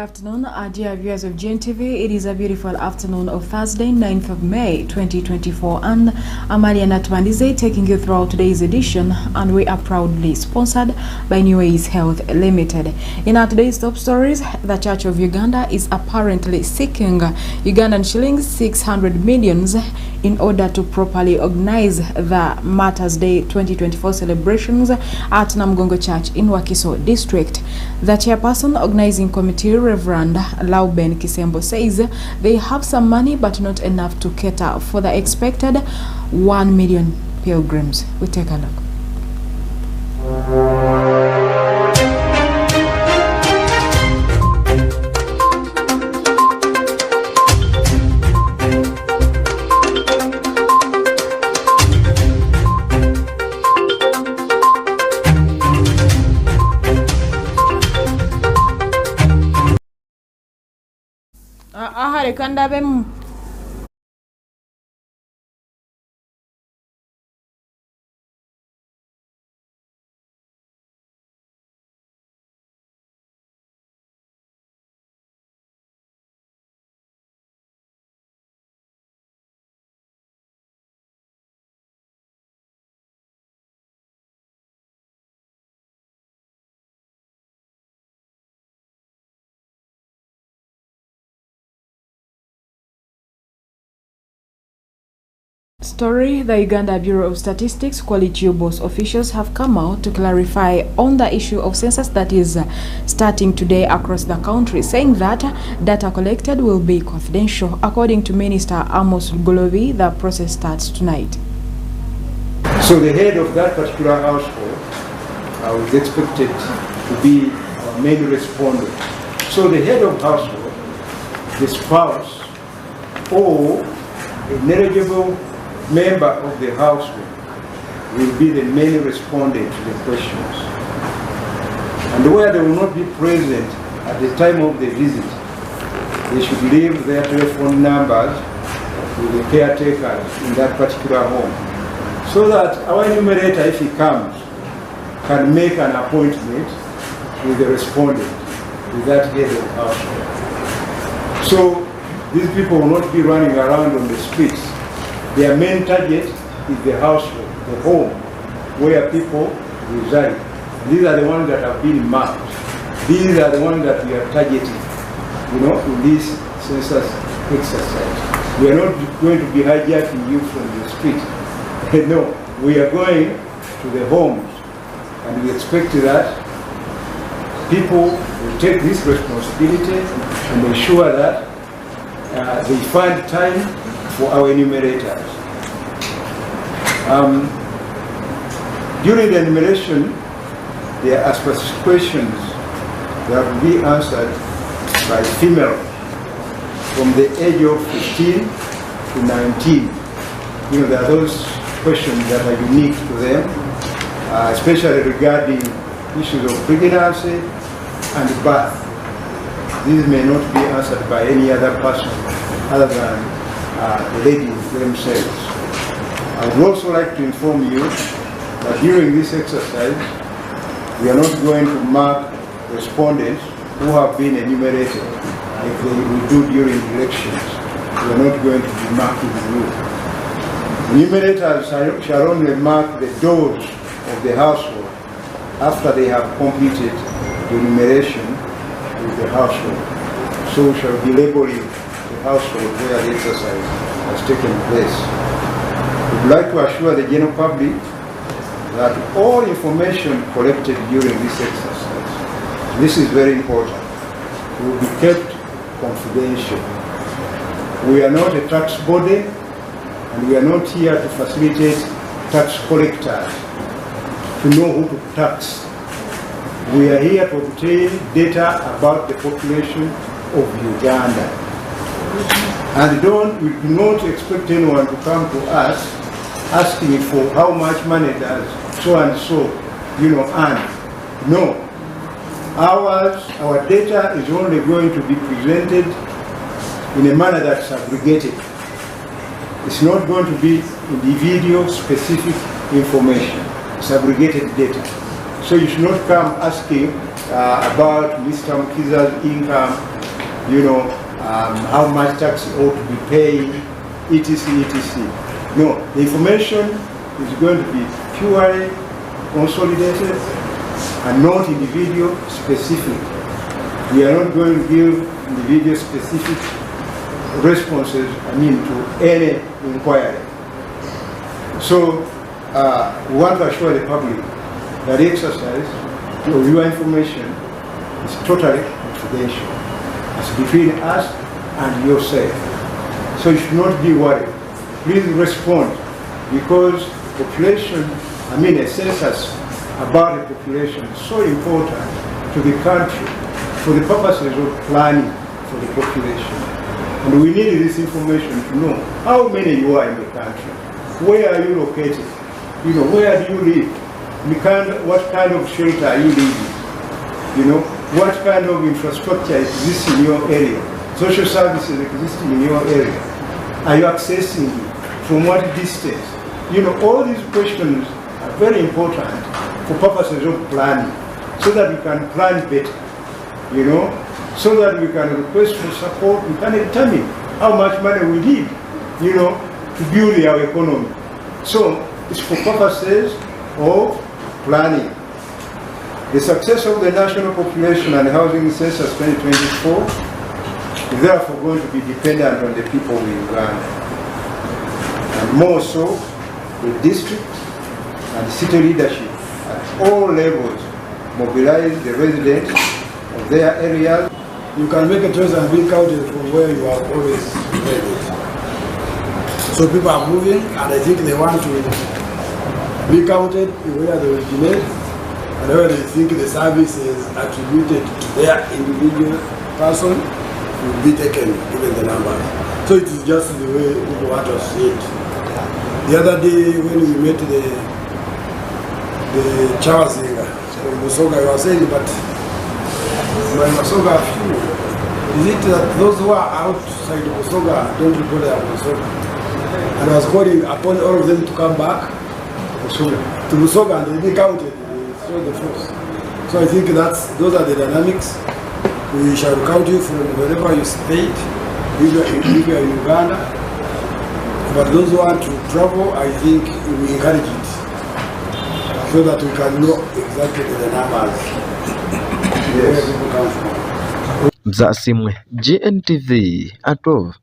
afternoon, dear viewers of Gntv. It is a beautiful afternoon of Thursday, 9th of May, 2024, and I'm ATUBANDIIZE taking you throughout today's edition, and we are proudly sponsored by New Ways Health Limited. In our today's top stories, the Church of Uganda is apparently seeking Ugandan shillings 600 millions in order to properly organize the Martyrs Day 2024 celebrations at Namugongo Church in Wakiso District. The chairperson organizing committee, Reverend Lauben Kisembo, says they have some money but not enough to cater for the expected 1 million pilgrims. We take a look. Story: the Uganda Bureau of Statistics Quality Boss officials have come out to clarify on the issue of census that is starting today across the country, saying that data collected will be confidential. According to Minister Amos Gotv, the process starts tonight. So the head of that particular household was expected to be a main respondent. So the head of household, the spouse, or an eligible member of the household will be the main respondent to the questions. And where they will not be present at the time of the visit, they should leave their telephone numbers with the caretakers in that particular home, so that our enumerator, if he comes, can make an appointment with the respondent, with that head of household. So these people will not be running around on the streets. Their main target is the household, the home, where people reside. These are the ones that have been marked. These are the ones that we are targeting, in this census exercise. We are not going to be hijacking you from the street. No, we are going to the homes, and we expect that people will take this responsibility and ensure that they find time for our enumerators. During the enumeration, there are specific questions that will be answered by females from the age of 15 to 19. There are those questions that are unique to them, especially regarding issues of pregnancy and birth. These may not be answered by any other person other than the ladies themselves. I would also like to inform you that during this exercise, we are not going to mark respondents who have been enumerated like we do during elections. We are not going to be marking you. Enumerators shall only mark the doors of the household after they have completed the enumeration with the household. So we shall be labeling household where the exercise has taken place. We would like to assure the general public that all information collected during this exercise, this is very important, will be kept confidential. We are not a tax body, and we are not here to facilitate tax collectors to know who to tax. We are here to obtain data about the population of Uganda. And we do not expect anyone to come to us asking for how much money does so and so, earn. No. Our data is only going to be presented in a manner that's aggregated. It's not going to be individual specific information. It's aggregated data. So you should not come asking about Mr. Mukiza's income, how much tax ought to be paid, etc., etc. No, the information is going to be purely consolidated and not individual specific. We are not going to give individual specific responses, to any inquiry. So we want to assure the public that the exercise of your information is totally confidential. It's between us and yourself. So you should not be worried. Please respond, because population, a census about the population is so important to the country for the purposes of planning for the population. And we need this information to know how many you are in the country, where are you located, where do you live, what kind of shelter are you living, what kind of infrastructure exists in your area, social services existing in your area, are you accessing it, from what distance? All these questions are very important for purposes of planning, so that we can plan better, so that we can request for support, we can determine how much money we need, to build our economy. So it's for purposes of planning. The success of the National Population and Housing Census 2024 is therefore going to be dependent on the people of Uganda, and more so the district and city leadership at all levels mobilize the residents of their areas. You can make a choice and be counted from where you have always lived. So people are moving, and I think they want to be counted where they originate, and where they think the service is attributed to their individual person will be taken, given the numbers. So it is just the way people want to see it. The other day when we met the Charles Zinger, Musoga, you were saying, but my Musoga few, is it that those who are outside Musoga don't report their Musoga? And I was calling upon all of them to come back to Musoga and they be counted, they show the force. So I think those are the dynamics. We shall count you from wherever you stayed, if you are in Uganda. But those who want to travel, I think we encourage it, so that we can know exactly the numbers, where people come from. Mzasimwe, Gntv, Gotv.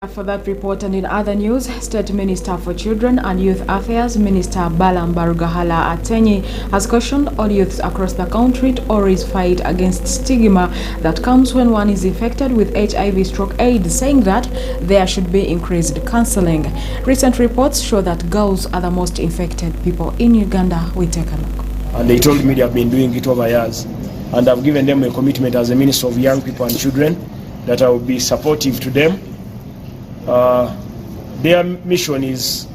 For that report, and in other news, State Minister for Children and Youth Affairs, Minister Balambarugahala Atenyi, has cautioned all youths across the country to always fight against stigma that comes when one is infected with HIV/AIDS, saying that there should be increased counseling. Recent reports show that girls are the most infected people in Uganda. We take a look. And they told me they have been doing it over years, and I've given them a commitment as a Minister of Young People and Children that I will be supportive to them. Their mission is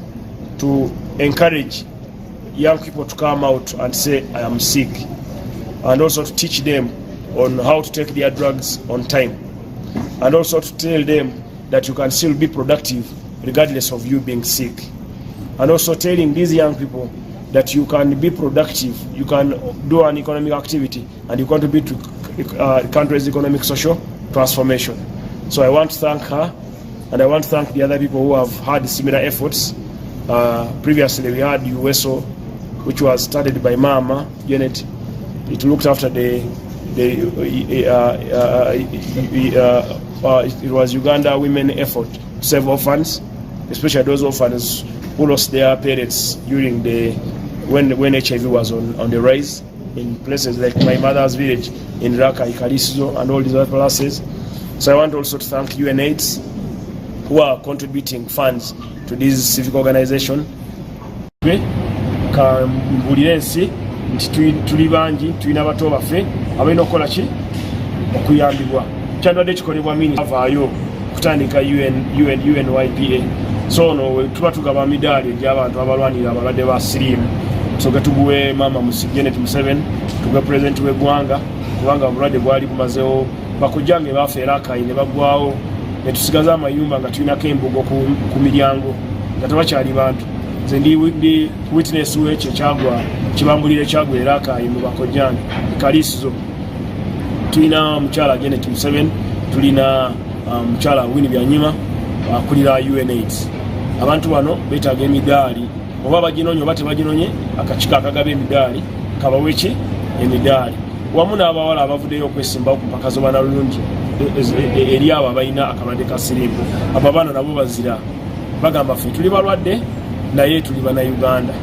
to encourage young people to come out and say, I am sick, and also to teach them on how to take their drugs on time, and also to tell them that you can still be productive regardless of you being sick, and also telling these young people that you can be productive, you can do an economic activity, and you contribute to the country's economic social transformation. So I want to thank her, and I want to thank the other people who have had similar efforts. Previously we had USO, which was started by Mama Janet. It looked after it was Uganda women effort to save orphans, especially those orphans who lost their parents during when HIV was on the rise in places like my mother's village in Raka, Ikariso, and all these other places. So I want also to thank UNAIDS, who are contributing funds to this civic organization. Kambulirensi tuli bangi tulina bato baffe abalina okukola ki okuyambibwa kyandwadde kikolebwa mini avaayo kutandika UNYPA. So no tuba tugaba midaali egy'abantu abalwanira abalwadde ba siriimu, tusoke tuguwe Mama Janet Museveni, tuguwe Pulezidenti w'eggwanga, kubanga obulwadde bwali bumazeewo bakujjange bafeera akayi ne baggwawo, ne tusigaza amayumba nga tulinako embugo ku miryango nga tebakyali bantu. Nze ndi witness w'ekyo ekyagwa kibambulire kyagwera akayi mu bakojjange kaliisizo. Tulina mukyala Janet Museveni, tulina mukyala Winnie Byanyima akulira UNAIDS. Abantu bano beetaaga emidaali, oba baginonye oba tebaginonye, akakiiko akagaba emidaali kabawe ki emidaali, wamu n'abawala abavuddeyo okwesimbawo ku mpaka z'obwanalulungi eri abo abalina akalwadde ka siriimu. Abo abaana nabo bazira, bagamba ffe tuli balwadde naye tuli bannayuganda,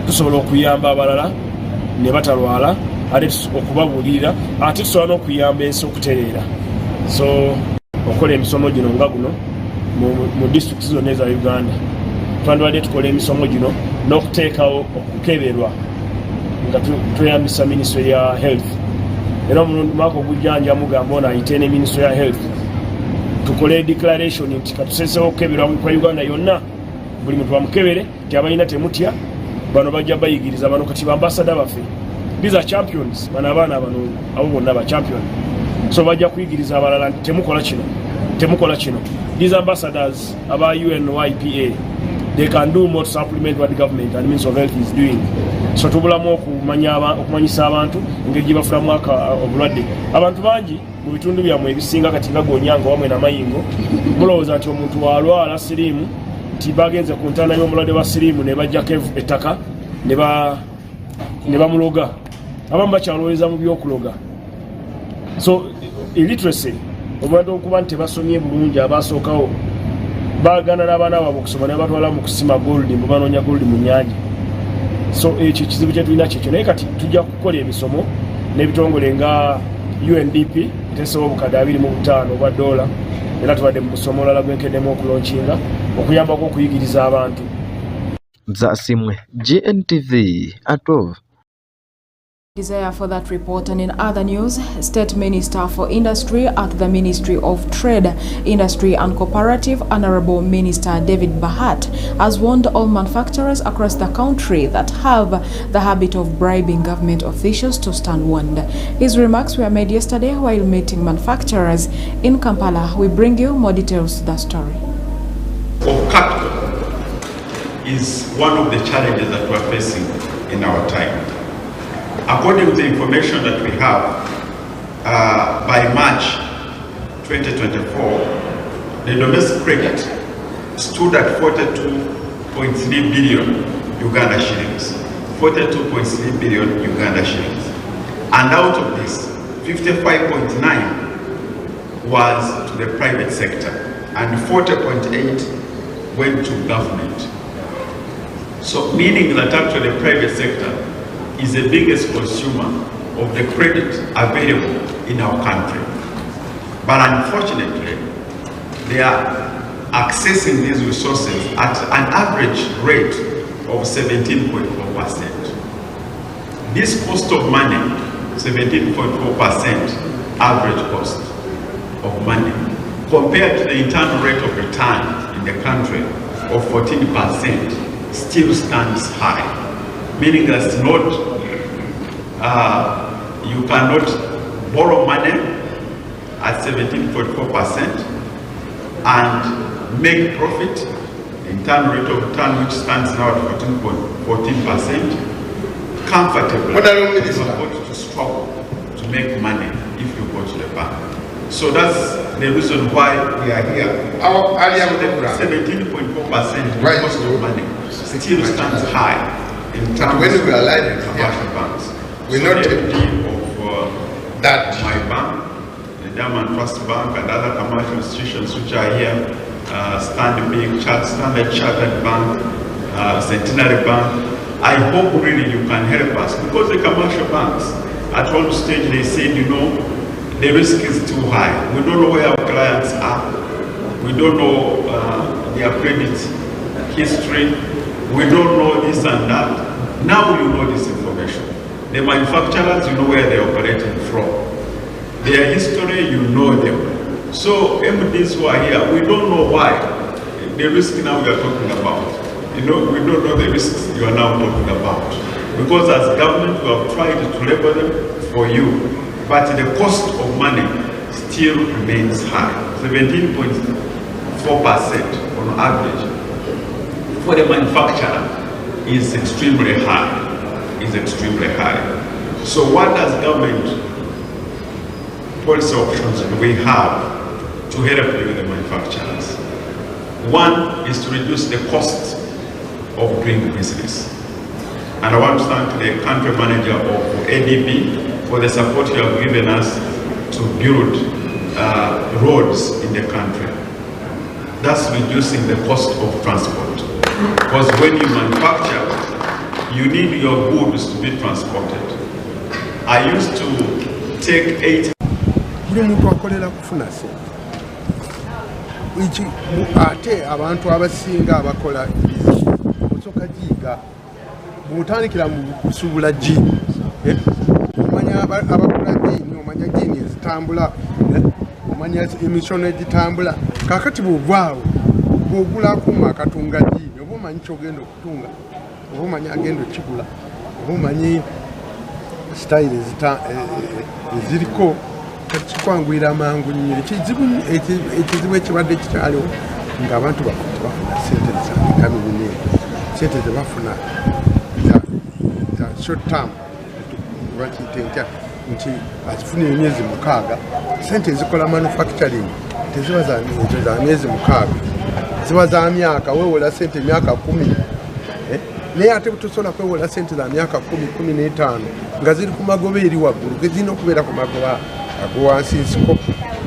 tusobola okuyamba abalala ne batalwala ate okubabuulirira, ate tusobola n'okuyamba ensi okutereera. So okola emisomo gino nga guno mu disitulikiti zonna eza Uganda, twandibadde tukola emisomo gino n'okuteekawo okukeberwa nga tweyambisa Ministry ya Health. Era mu mwaka ogujjanja mugamba ono ayite ne Ministry ya Health tukole declaration nti katusesewo okukeberwa kwa Uganda yonna, buli muntu bamukebere nti abalina temutya, bano bajja bayigiriza, bano kati bambasada baffe, these are champions, bano abaana bano abo bonna ba champion. So bajja kuyigiriza abalala nti temukola kino, temukola kino. These ambassadors aba UNYPA, they can do more to supplement what the government and Ministry of Health is doing. So tubulamu okumanyisa abantu engeri gye bafulamu obulwadde. Abantu bangi mu bitundu byammwe ebisinga kati nga Gonyanga wamwe n'amayingo mulowooza nti omuntu walwala siriimu nti bagenze ku ntaana y'omulwadde wa siriimu ne bajjako ettaka ne bamuloga. Abamu bakyalowooza mu by'okuloga. So illiteracy, obulwadde okuba nti tebasomye bulungi, abasookawo baagana n'abaana baabwe okusoma ne batwala mu kusima gold, mu banoonya gold mu nnyanja. So ekyo kizibu kye tulina kyekyo, naye kati tujja kukola emisomo n'ebitongole nga UNDP eteesewo obukadde 25 obwa $, era tubadde mu musomo olala gwenkeddemu okulonkinga okuyambako okuyigiriza abantu. Zasimwe Gntv atov. Desire for that report. And in other news, State Minister for Industry at the Ministry of Trade, Industry and Cooperative, Honorable Minister David Bahat, has warned all manufacturers across the country that have the habit of bribing government officials to stand warned. His remarks were made yesterday while meeting manufacturers in Kampala. We bring you more details to the story. Capital is one of the challenges that we are facing in our time. According to the information that we have, by March 2024, the domestic credit stood at 42.3 billion Uganda shillings. 42.3 billion Uganda shillings. And out of this, 55.9 was to the private sector, and 40.8 went to government. So meaning that actually the private sector is the biggest consumer of the credit available in our country. But unfortunately, they are accessing these resources at an average rate of 17.4%. This cost of money, 17.4% average cost of money, compared to the internal rate of return in the country of 14%, still stands high. Meaning that's not, you cannot borrow money at 17.4% and make profit, internal rate of return which stands now at 14%, comfortably. What are you going to struggle to make money if you go to the bank? So that's the reason why we are here. Our ALLIAN 17.4% cost of money still stands high in terms of commercial banks. We're not of that my bank, the Diamond Trust Bank, and other commercial institutions which are here, Standard Chartered Bank, Centenary Bank. I hope really you can help us, because the commercial banks at one stage they said, you know, the risk is too high. We don't know where our clients are. We don't know their credit history. We don't know this and that. Now you know this information. The manufacturers, you know where they're operating from. Their history, you know them. So MDs who are here, we don't know why. The risk now we are talking about. You know, we don't know the risks you are now talking about. Because as government, we have tried to level them for you. But the cost of money still remains high, 17.4% on average. For the manufacturer is extremely high. is extremely high. So what does government policy options do we have to help the manufacturers? One is to reduce the cost of doing business. And I want to thank the country manager of ADB for the support you have given us to build roads in the country. That's reducing the cost of transport. Because when you manufacture, you need your goods to be transported. I used to take 8 ate abantu abasinga abakola osoka jiga butandikira mu kusubula jini omanya abakola jini omanya jini zitambula omanya emissiono ezitambula kakati buvaawo bwogula akuma akatunga jini oba omanyi kyogenda okutunga oba omanyi agenda okigula oba omanyi style eziriko kikwangwira amangu nnyo ekizibu ekibadde kikyaliwo ng'abantu bafuna sente zakamibine sente zebafuna za short term bakiyita ntya nti azifuna emyezi 6 sente ezikola manufacturing teziba za myezi 6 ziba za myaka weewola sente emyaka 10 naye ate butusobola kwewola sente za myaka 10-15 nga ziri ku magoba eri waggulu gezirina okubeera ku magoba agowansi nsiko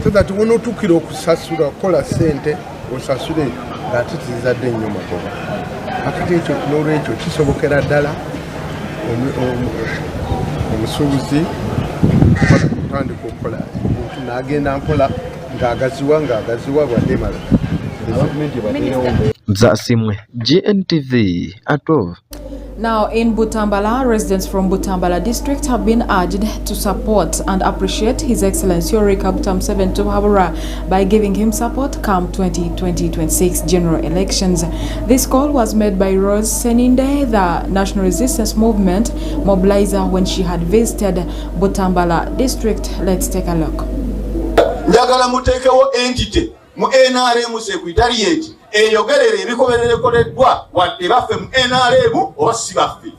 so that wonotukira okusasula kola sente osasule ng'ate tizadde nnyo magoba akati ekyo n'olwekyo kisobokera ddala omusuubuzi kutandika okukola ebintu n'agenda mpola ng'agaziwa bwadde malala Mzasimwe GNTV Atov. Now in Butambala, residents from Butambala district have been urged to support and appreciate His Excellency Yoweri Kaguta Museveni Habura by giving him support come 2026 general elections. This call was made by Rose Seninde, the National Resistance Movement mobilizer, when she had visited Butambala district. Let's take a look. Njagala mutekewo entity mu NRM secretariat eyogerere ebikolerekoleddwa wadde baffe mu NRM oba si baffe.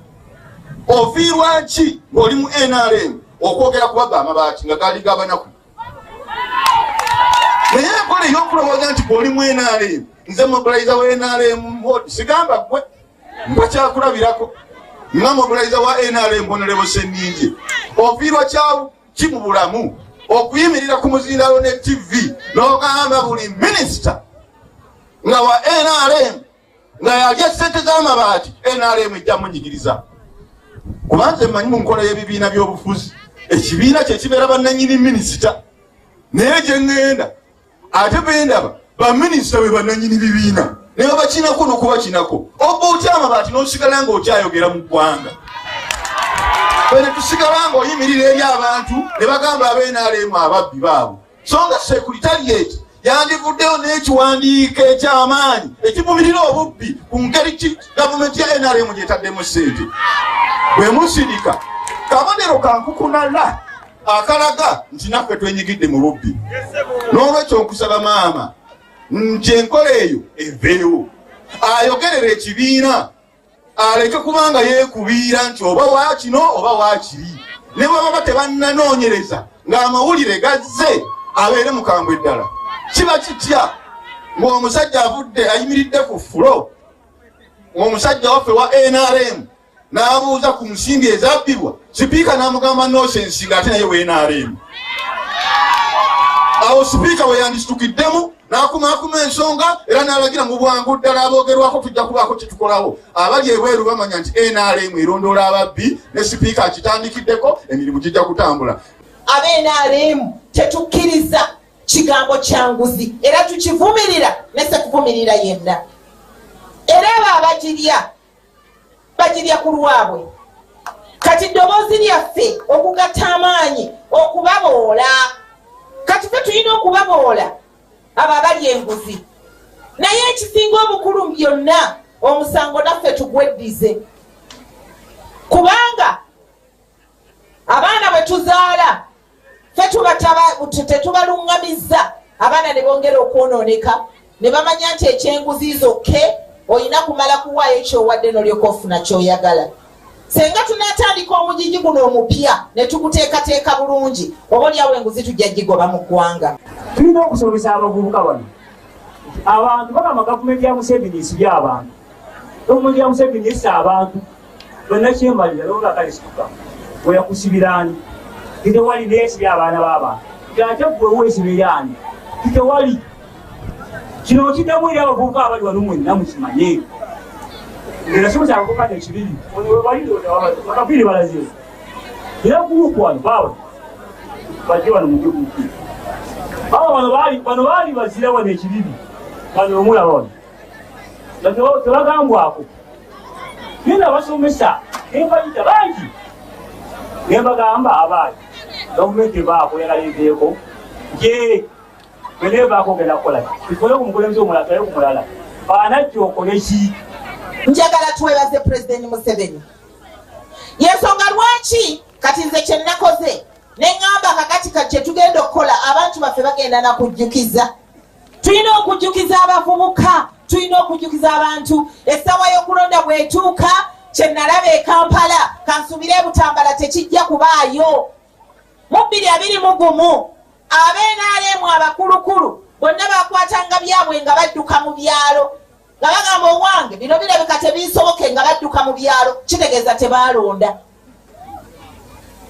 Ofiirwa ki ng'oli mu NRM okwogera ku bagga amabaati nga gaali g'abanaku? Naye enkola ey'okulowooza nti bw'oli mu NRM nze mobilizer wa NRM sigamba ggwe mbakyakulabirako nga mobilizer wa NRM Honorable Senninje. Ofiirwa ki mu bulamu okuyimirira ku muzindalo ne TV n'ogamba buli minisita nga wa NRM nga yalya ssente z'amabaati NRM ejja munyigiriza? Kubanze mmanyi mu nkola y'ebibiina by'obufuzi ekibiina kye kibeera bannannyini minisita, naye gye ŋŋenda ate bendaba baminisita be bannannyini bibiina naye bakinako n'okubakinako oba otya amabaati n'osigala ng'okyayogera mu ggwanga. Bene tusigala ng'oyimirira eri abantu ne bagamba ab'NRM ababbi baabo. So nga secretariat yandivuddeyo n'ekiwandiiko eky'amaanyi ekivumirira obubbi ku ngeri ki gavumenti ya NRM gyetaddemu ssente. Bwe musirika kabonero kankukunala akalaga nti naffe twenyigidde mu bubbi. N'olwekyo nkusaba maama nti enkola eyo eveewo, ayogerera ekibiina aleke kubanga yeekubiira nti oba waakino oba waakiri. Ne baba tebannanoonyereza ng'amawulire gazze abeere mukambwe ddala. Kiba kitya ng'omusajja avudde ayimiridde ku fulo, omusajja waffe wa NRM n'abuuza ku nsimbi ezabbibwa, sipiika n'amugamba nosensi ng'ate naye wa NRM. Awo sipiika we yandisitukiddemu n'akumaakuma ensonga era n'alagira mu bwangu ddala aboogerwako tujja kubaako kye tukolawo. Abali ebweru bamanya nti NRM erondoola ababbi ne sipiika akitandikiddeko, emirimu gijja kutambula. Ab'NRM tetukkiriza kigambo kya nguzi era tukivumirira ne sekuvumirira yenna. Era abo bagirya ku lwabwe. Kati ddoboozi lyaffe okugatta amaanyi okubaboola. Kati ffe tulina okubaboola abo abali enguzi. Naye ekisinga obukulu byonna omusango naffe tugweddize. Kubanga abaana bwe tuzaala ffe tetubalungamizza, abaana ne bongera okwonooneka ne bamanya nti ekyenguzi zokke olina kumala kuwaayo ekyowadde n'olyoka ofuna ky'oyagala. senga tunatandika omugigi guno omupya ne tukuteekateeka bulungi oba olyawo enguzi tujja gigoba mu ggwanga. Tulina okusomesa abavubuka bano abantu bagamba gavumenti ya Museveni esibye abantu, gavumenti ya Museveni essa abantu bonna kyembalira loola kalisituka weyakusibirani kitewali neesibye abaana b'abantu ate gwe weesibirani kitewali. Kino kiddamu eri abavubuka abali wano mwenna mukimanye ngerasomesa abavubuka nekibiri bakabiri balaziwe era gurupu wano baawe bajje wano mugigurupu bano baali bazira wano ekibiri bano omulaba wano tebagambwako genda basomesa nembayita bangi nembagamba abaali gavumenti ebaako yagaleezeeko je bwenebaako ogenda kukola ikole ku mukulembeze omulala tale ku mulala anajja okole ki. Njagala twebaze Pulezidenti Museveni yensonga lwaki kati nze kye nakoze neŋŋamba kakati kye tugenda okukola abantu baffe bagenda nakujjukiza. Tulina okujjukiza abavubuka, tulina okujjukiza abantu essaawa y'okulonda bw'etuuka. Kye nalaba e Kampala kansubire Butambala tekijja kubaayo. Mu 2021 ab'NRM abakulukulu bonna bakwatanga byabwe nga badduka mu byalo nga bagamba owange bino birabika tebisoboke nga badduka mu byalo, kitegeeza tebaalonda.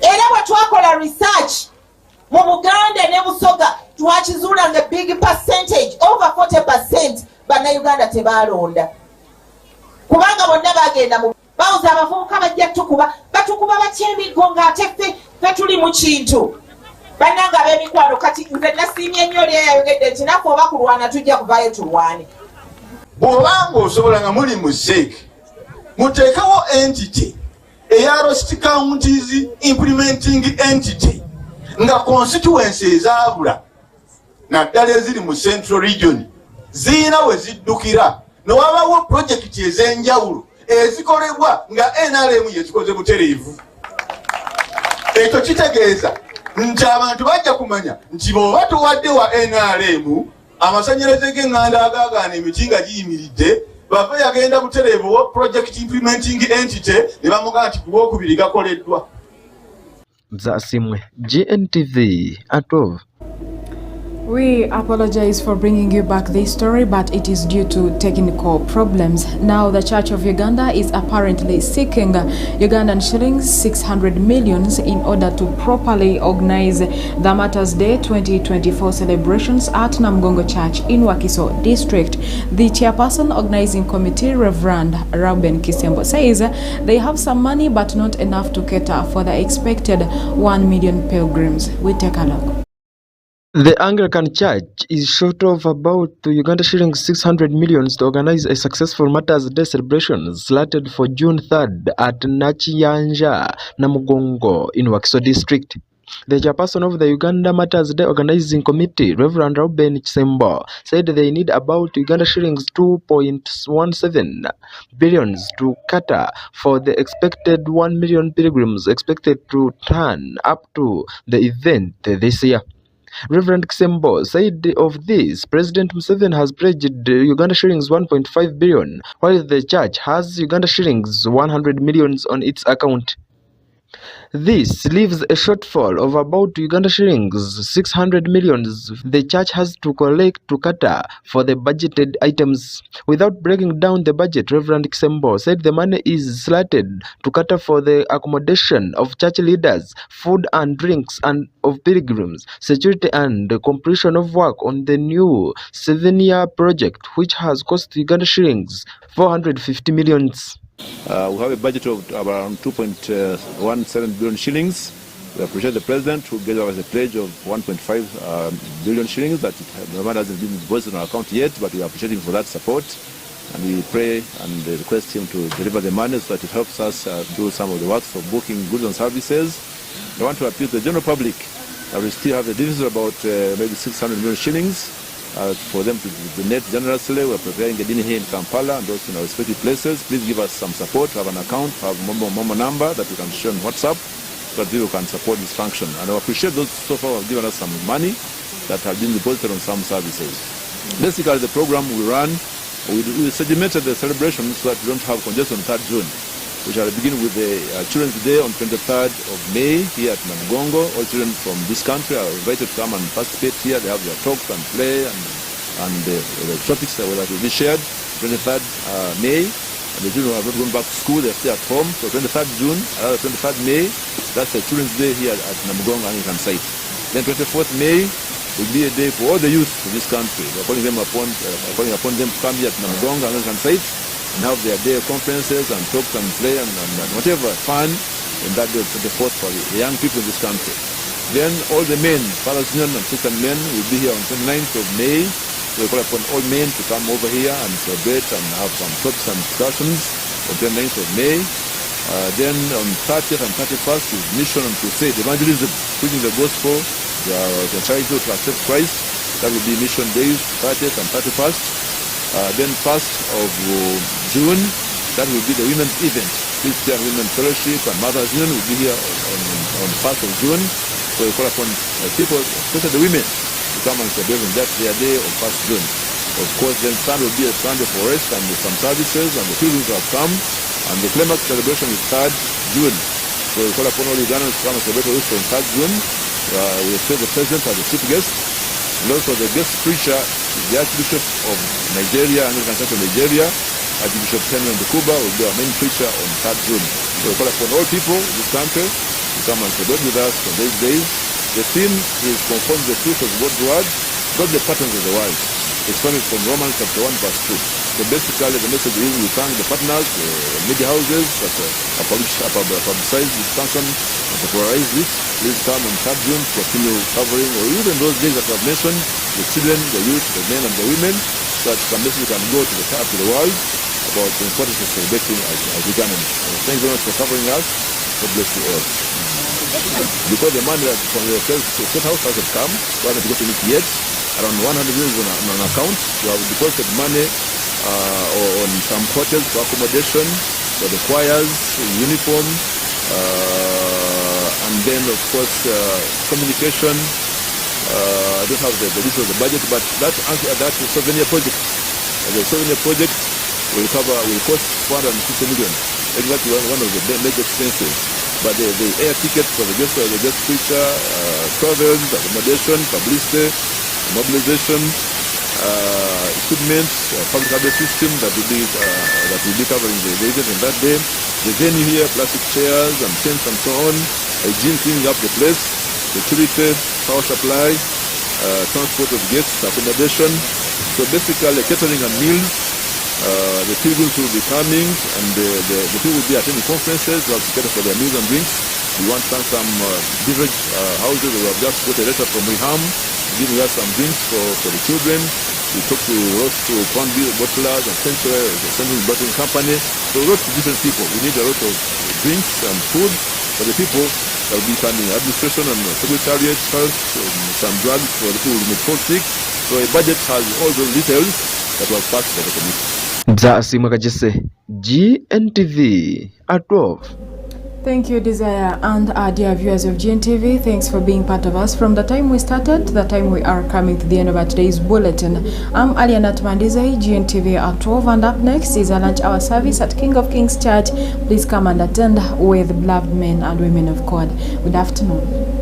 Era bwe twakola research mu Buganda ne Busoga twakizuula nga big percentage over 40% bannayuganda tebaalonda kubanga bonna bagenda mu bawuza abavubuka bajja batukuba bakyemiggo ng'ate ffe tuli mu kintu. Bannanga ab'emikwano kati nze nasiimye nnyo oli eyayogedde nti naffe oba kulwana tujja kuvaayo tulwane. Bw'obanga osobola nga muli mu SEEK muteekawo entity eya Lost Counties Implementing Entity nga constituency ezaabula naddala eziri mu Central Region ziyina we ziddukira newabawo projekiti ez'enjawulo ezikolebwa nga NRM yezikoze butereevu. Ekyo kitegeeza nti abantu bajja kumanya nti bw'oba tuwadde wa NRM amasanyalaze g'eŋŋanda agaagaana emiti nga giyimiridde bava yagenda butereevu wa project implementing entity ne bamugaa nti kulwokubiri gakoleddwa. Zasimwe GNTV at 12. We apologize for bringing you back this story, but it is due to technical problems. Now, the Church of Uganda is apparently seeking Ugandan shillings 600 million in order to properly organize the Martyrs' Day 2024 celebrations at Namgongo Church in Wakiso District. The chairperson organizing committee, Reverend Reuben Kisembo, says they have some money but not enough to cater for the expected 1 million pilgrims. We take a look. The Anglican Church is short of about Uganda shillings 600 million to organize a successful Martyrs' Day celebration slated for June 3rd at Nachiyanja, Namugongo in Wakiso District. The chairperson of the Uganda Martyrs' Day Organizing Committee, Reverend Reuben Kisembo, said they need about Uganda shillings 2.17 billion to cater for the expected 1 million pilgrims expected to turn up to the event this year. Reverend Kisembo said of this, President Museveni has pledged Uganda shillings 1.5 billion, while the church has Uganda shillings 100 million on its account. This leaves a shortfall of about Uganda shillings 600 million the church has to collect to cater for the budgeted items. Without breaking down the budget, Reverend Kisembo said the money is slated to cater for the accommodation of church leaders, food and drinks and of pilgrims, security and the completion of work on the new 7-year project, which has cost Uganda shillings 450 million. We have a budget of around 2.17 billion shillings. We appreciate the President who gave us a pledge of 1.5 billion shillings that the money hasn't been deposited on our account yet, but we appreciate him for that support. And we pray and request him to deliver the money so that it helps us do some of the works of booking goods and services. I want to appeal to the general public that we still have a deficit of about maybe 600 million shillings. For them to donate generously. We're preparing a dinner here in Kampala and also in our respective places. Please give us some support, have an account, have a Momo number that we can share on WhatsApp so that people can support this function. And I appreciate those so far who have given us some money that have been deposited on some services. Basically, the program we run, we sedimented the celebration so that we don't have congestion on 3rd June. We shall begin with the Children's Day on 23rd of May here at Namugongo. All children from this country are invited to come and participate here. They have their talks and play and the topics that will be shared. 23rd May, and the children who have not gone back to school, they stay at home. So 23rd June, 23rd May, that's the Children's Day here at Namugongo Anglican site. Then 24th May will be a day for all the youth in this country. We're calling upon them to come here at Namugongo Anglican site and have their day conferences and talks and play and whatever fun in that day of 24th for the young people in this country. Then all the men, fathers, men and sisters men will be here on 29th of May. So we call upon all men to come over here and celebrate and have some talks and discussions on 29th of May. Then on 30th and 31st is mission and crusade, evangelism, preaching the gospel, the childhood to accept Christ. That will be mission days, 30th and 31st. Then 1st of June, that will be the women's event. Christian Women's Fellowship and Mothers Union will be here on 1st of June. So we call upon people, especially the women, to come and celebrate on that their day of 1st June. Of course, then Sunday will be a Sunday for rest and some services, and the pilgrims have come. And the climax celebration is 3rd June. So we call upon all Ugandans to come and celebrate also on 3rd June. We expect the President as the chief guest. And also the guest preacher is the Archbishop of Nigeria, Anglican Church of Nigeria. Archbishop Henry Ndukuba will be our main preacher on 3rd June. So we call upon all people in this country to come and celebrate with us on these days. The theme is conform the truth of God's word, not the patterns of the world. It's coming from Romans chapter 1 verse 2. So basically the message is we thank the partners, the media houses that have publicized this function and popularized it. Please come on 3rd June to continue covering, or even those days that I've mentioned, the children, the youth, the men and the women, so that some message can go to the world about the importance of celebrating as Ugandans. Thank you very much for covering us. God bless you all. Because the money from the state house hasn't come, we haven't gotten it yet. Around 100 million on an account. We have deposited money on some hotels for accommodation, for the choirs, uniform, and then of course communication. I don't have the list of the budget, but that souvenir project, the souvenir project will cost 450 million. Exactly one of the major expenses. But the air tickets for the guest preacher, travels, accommodation, publicity, mobilization, equipment, public radio system that will be covering the event on that day. The venue here, plastic chairs and tents and so on, hygiene, cleaning up the place, security, power supply, transport of guests, accommodation. So basically catering and meals. The pilgrims will be coming, and the people will be attending conferences. They'll cater for their meals and drinks. We want to thank some beverage houses. We have just got a letter from Reham giving us some drinks for the children. We talked to Crown Bottlers and Central Bottling Company. So we wrote to different people. We need a lot of drinks and food for the people that will be coming. Administration and secretariat, health, some drugs for the people who may fall sick. So a budget has all those details that were passed by the committee. Mzasimwa Kajese, GNTV at 12. Thank you, Desire, and our dear viewers of GNTV. Thanks for being part of us from the time we started to the time we are coming to the end of our today's bulletin. I'm ATUBANDIIZE, GNTV at 12, and up next is a lunch hour service at King of Kings Church. Please come and attend with beloved men and women of God. Good afternoon.